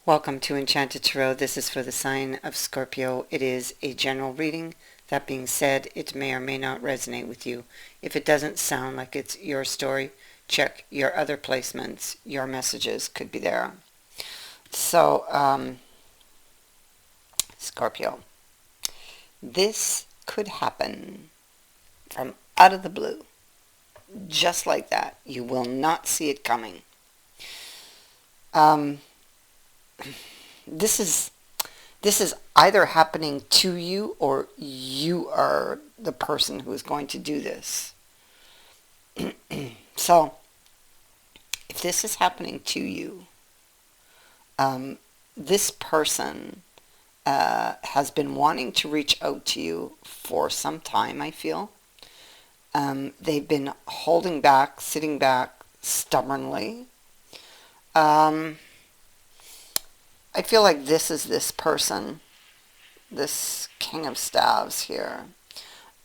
Welcome to Enchanted Tarot. This is for the sign of Scorpio. It is a general reading. That being said, it may or may not resonate with you. If it doesn't sound like it's your story, check your other placements. Your messages could be there. So, Scorpio, this could happen from out of the blue. Just like that. You will not see it coming. This is either happening to you or you are the person who is going to do this. So, if this is happening to you, this person has been wanting to reach out to you for some time, I feel. They've been holding back, sitting back stubbornly. I feel like this is this person, this King of Staves here.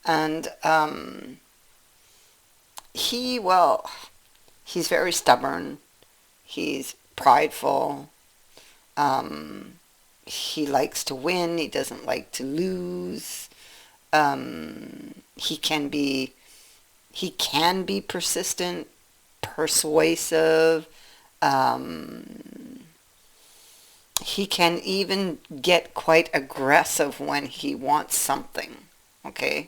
And he's very stubborn. He's prideful. He likes to win. He doesn't like to lose. He can be persistent, persuasive. He can even get quite aggressive when he wants something, okay?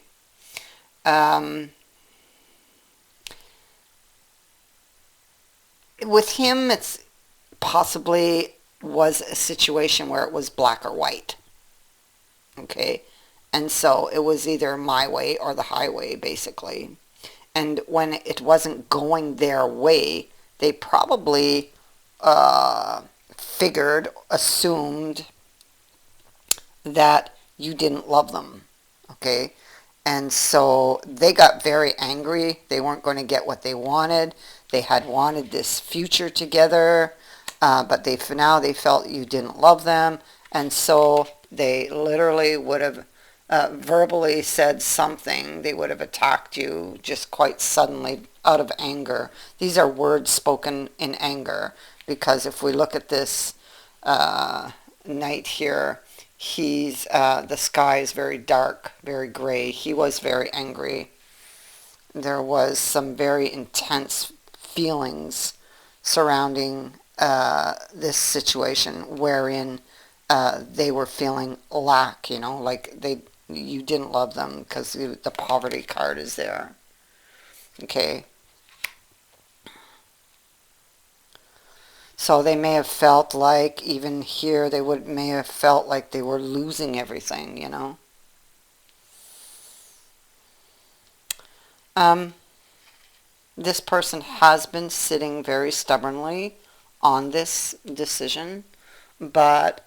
With him, it's possibly was a situation where it was black or white, okay? And so it was either my way or the highway, basically. And when it wasn't going their way, they probably assumed that you didn't love them, okay? And so they got very angry. They weren't going to get what they wanted. They had wanted this future together, but they felt you didn't love them, and so they literally would have verbally said something. They would have attacked you just quite suddenly out of anger. These are words spoken in anger. Because if we look at this knight here, the sky is very dark, very gray. He was very angry. There was some very intense feelings surrounding this situation, wherein they were feeling lack. Like you didn't love them because the poverty card is there. Okay. So they may have felt like, even here, may have felt like they were losing everything, This person has been sitting very stubbornly on this decision, but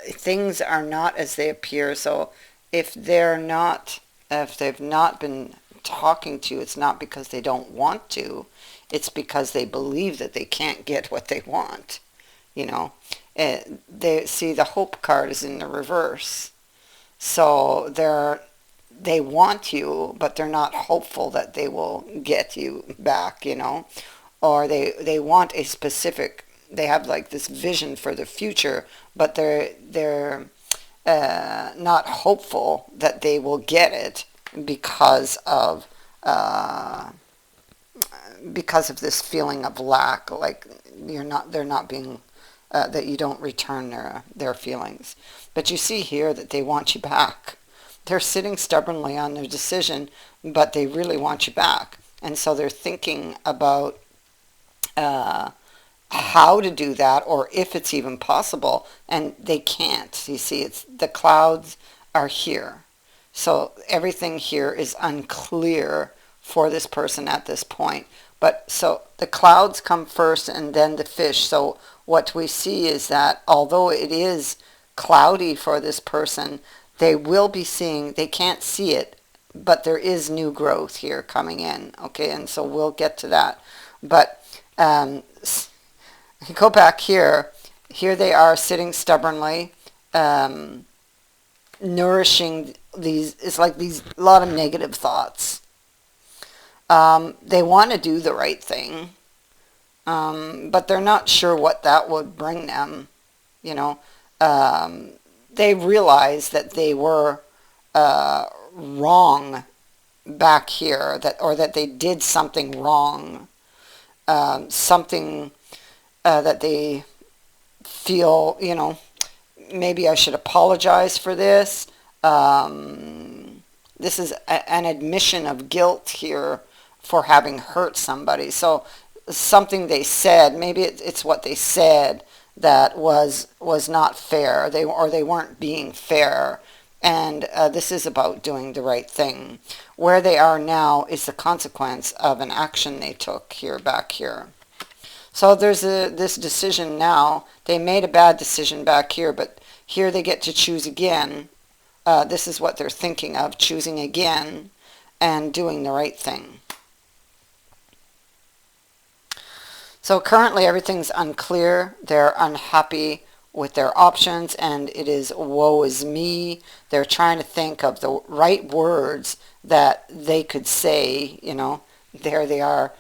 things are not as they appear. So if they've not been talking to you, it's not because they don't want to. It's because they believe that they can't get what they want. The hope card is in the reverse. So they want you, but they're not hopeful that they will get you back, Or they want a specific, they have like this vision for the future, but they're not hopeful that they will get it because of this feeling of lack, like they're not being, that you don't return their feelings. But you see here that they want you back. They're sitting stubbornly on their decision, but they really want you back. And so they're thinking about how to do that, or if it's even possible, and they can't. You see, the clouds are here. So everything here is unclear for this person at this point. But so the clouds come first and then the fish. So what we see is that although it is cloudy for this person, they will be seeing, they can't see it, but there is new growth here coming in. Okay, and so we'll get to that. But go back here. Here they are sitting stubbornly, nourishing these, it's like these, a lot of negative thoughts. They want to do the right thing, but they're not sure what that would bring them. you know. They realized that they were wrong back here, or that they did something wrong, something that they feel, maybe I should apologize for this. This is an admission of guilt here for having hurt somebody. So something they said, maybe it's what they said that was not fair. They weren't being fair. And this is about doing the right thing. Where they are now is the consequence of an action they took here, back here. So there's this decision now. They made a bad decision back here, but here they get to choose again. This is what they're thinking of, choosing again and doing the right thing. So currently everything's unclear. They're unhappy with their options, and it is woe is me. They're trying to think of the right words that they could say, there they are,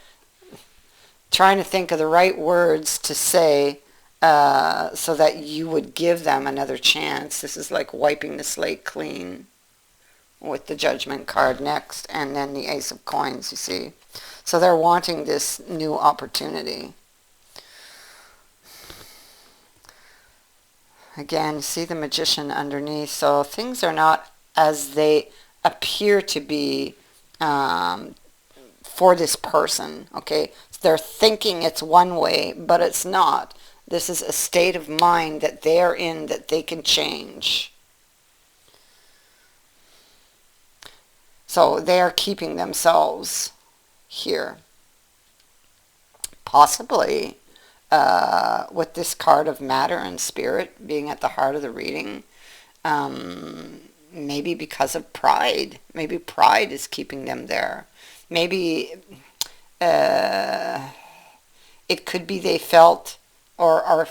trying to think of the right words to say so that you would give them another chance. This is like wiping the slate clean with the Judgment card next, and then the Ace of Coins, you see. So they're wanting this new opportunity. Again, see the Magician underneath. So things are not as they appear to be for this person, okay? They're thinking it's one way, but it's not. This is a state of mind that they're in that they can change. So they are keeping themselves here. Possibly with this card of matter and spirit being at the heart of the reading, maybe because of pride. Maybe pride is keeping them there. Maybe it could be they felt or are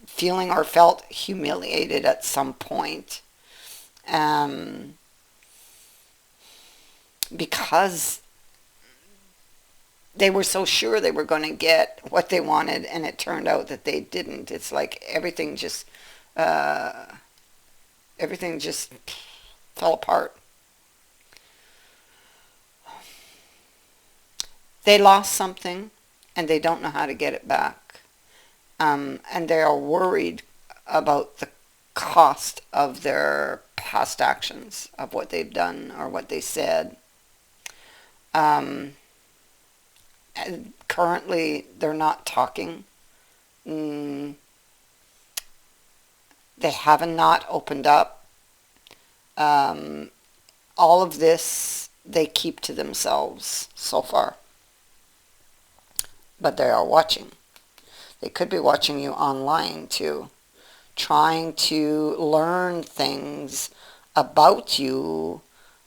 feeling or felt humiliated at some point. Because they were so sure they were going to get what they wanted, and it turned out that they didn't. It's like everything just fell apart. They lost something, and they don't know how to get it back. And they are worried about the cost of their past actions, of what they've done or what they said. And currently, they're not talking. They have not opened up. All of this they keep to themselves so far. But they are watching. They could be watching you online too, trying to learn things about you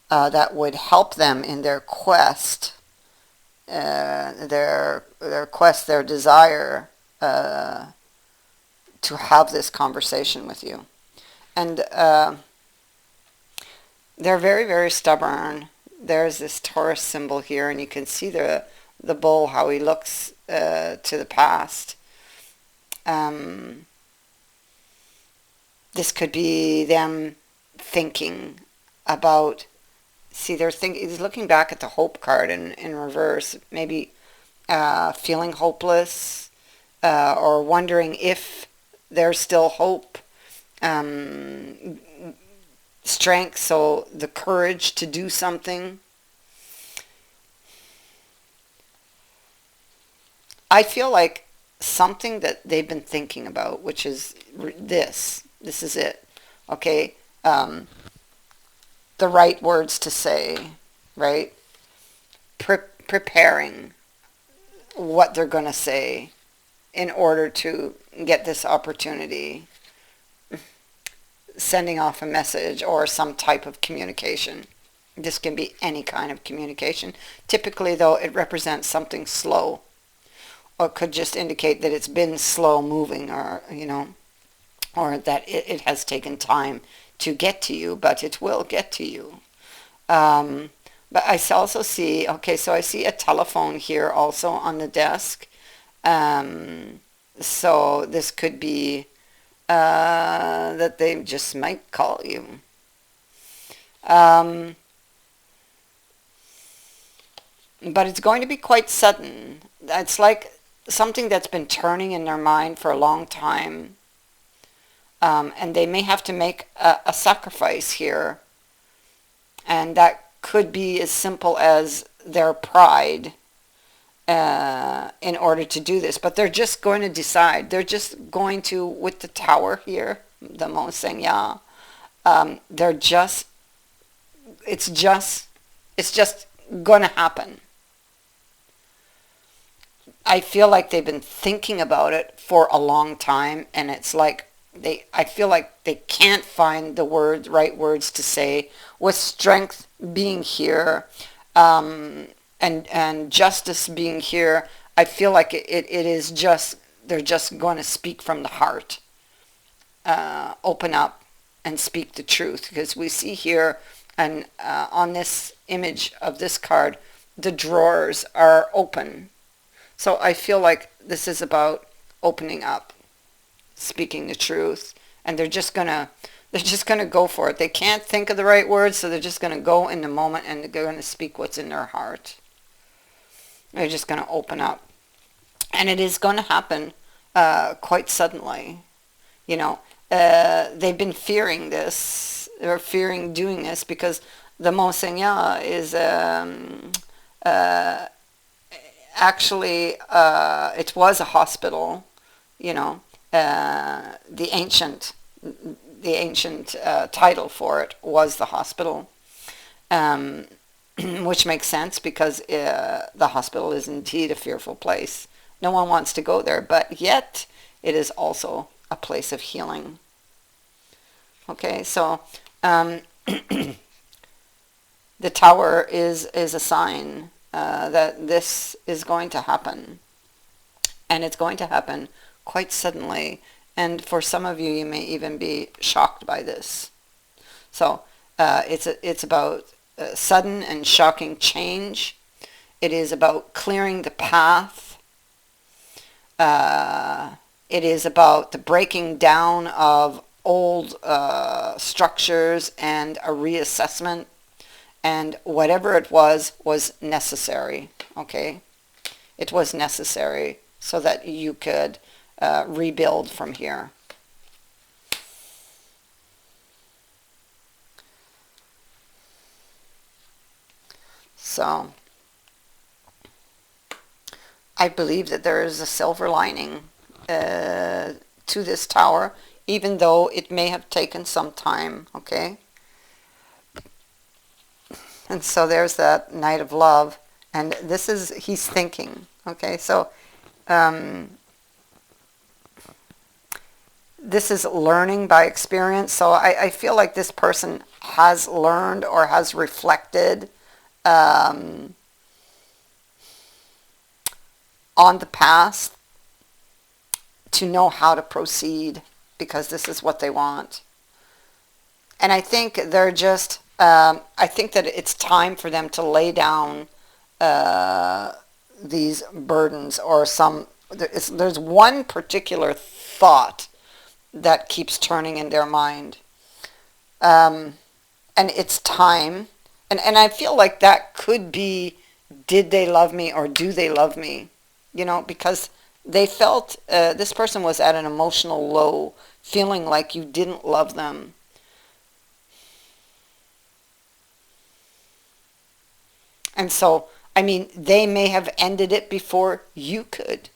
that would help them in their quest, their desire to have this conversation with you. And they're very, very stubborn. There's this Taurus symbol here, and you can see the bull, how he looks to the past. This could be them thinking about, see, he's looking back at the hope card in reverse, maybe feeling hopeless or wondering if there's still hope, strength, so the courage to do something. I feel like something that they've been thinking about, which is this is it, okay? The right words to say, right? Preparing what they're going to say in order to get this opportunity, sending off a message or some type of communication. This can be any kind of communication. Typically, though, it represents something slow, or could just indicate that it's been slow moving, or or that it has taken time to get to you, but it will get to you. But I also see, okay, so I see a telephone here also on the desk. So this could be that they just might call you. Um, but it's going to be quite sudden. It's like something that's been turning in their mind for a long time. And they may have to make a sacrifice here. And that could be as simple as their pride in order to do this. But they're just going to decide. They're just going to, with the tower here, the Monseigneur, they're just, it's just, it's just going to happen. I feel like they've been thinking about it for a long time, and it's like I feel like they can't find the right words to say. With strength being here, and justice being here, I feel like it is just, they're just going to speak from the heart, open up and speak the truth, because we see here, and on this image of this card, the drawers are open. So I feel like this is about opening up, speaking the truth, and they're just gonna go for it. They can't think of the right words, so they're just gonna go in the moment, and they're gonna speak what's in their heart. They're just gonna open up, and it is going to happen quite suddenly. You know, they've been fearing this, or fearing doing this, because the Monseigneur is actually, it was a hospital, you know, the ancient title for it was the hospital, which makes sense, because the hospital is indeed a fearful place. No one wants to go there, but yet it is also a place of healing. Okay, so the tower is a sign that this is going to happen, and it's going to happen quite suddenly, and for some of you, you may even be shocked by this. So it's about sudden and shocking change. It is about clearing the path. It is about the breaking down of old structures and a reassessment. And whatever it was necessary, okay? It was necessary so that you could rebuild from here. So, I believe that there is a silver lining to this tower, even though it may have taken some time, okay? And so there's that Knight of Love, and this is, he's thinking, okay? So this is learning by experience. So I feel like this person has learned or has reflected on the past to know how to proceed, because this is what they want. And I think they're just, I think that it's time for them to lay down these burdens, or there's one particular thought that keeps turning in their mind. And it's time. And I feel like that could be, did they love me or do they love me? You know, because they felt, this person was at an emotional low, feeling like you didn't love them. And so, I mean, they may have ended it before you could,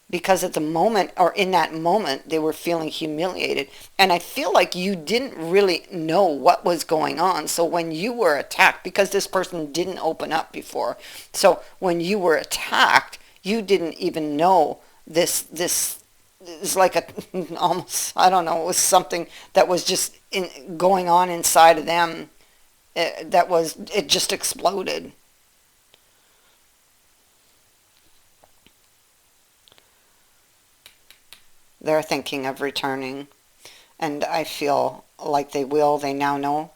because at the moment, or in that moment, they were feeling humiliated. And I feel like you didn't really know what was going on. So when you were attacked, because this person didn't open up before, so when you were attacked, you didn't even know this is like a, almost, I don't know, it was something that was just going on inside of them. It just exploded. They're thinking of returning, and I feel like they will. They now know.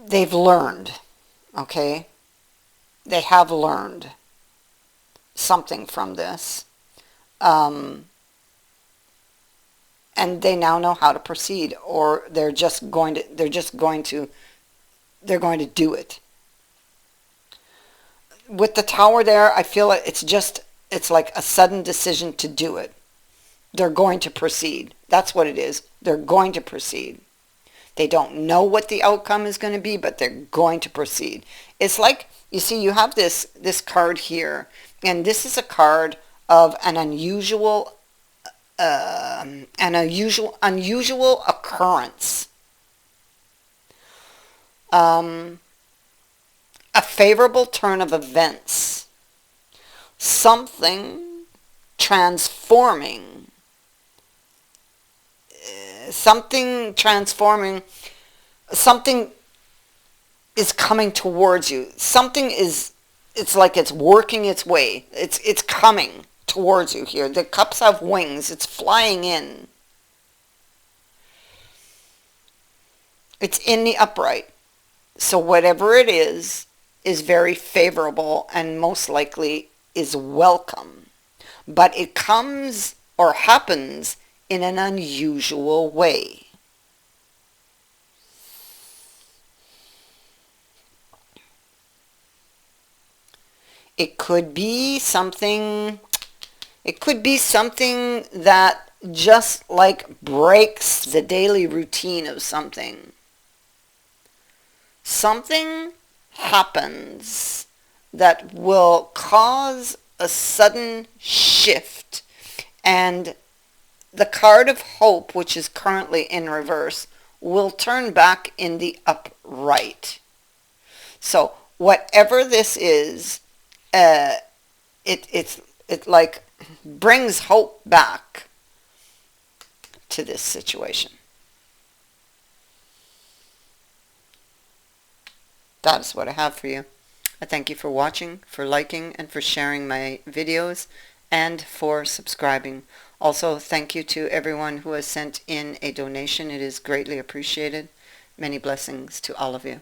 They've learned, okay? They have learned something from this. Um, and they now know how to proceed, or they're going to do it. With the Tower there, I feel it's like a sudden decision to do it. They're going to proceed. That's what it is. They're going to proceed. They don't know what the outcome is going to be, but they're going to proceed. It's like, you see, you have this card here, and this is a card of an unusual occurrence. A favorable turn of events. Something transforming. Something transforming. Something is coming towards you. It's like it's working its way. It's coming towards you here. The cups have wings. It's flying in. It's in the upright. So whatever it is very favorable and most likely is welcome. But it comes or happens in an unusual way. It could be something that just like breaks the daily routine of something. Something happens that will cause a sudden shift, and the card of hope, which is currently in reverse, will turn back in the upright. So whatever this is, it like brings hope back to this situation. That is what I have for you. I thank you for watching, for liking, and for sharing my videos, and for subscribing. Also, thank you to everyone who has sent in a donation. It is greatly appreciated. Many blessings to all of you.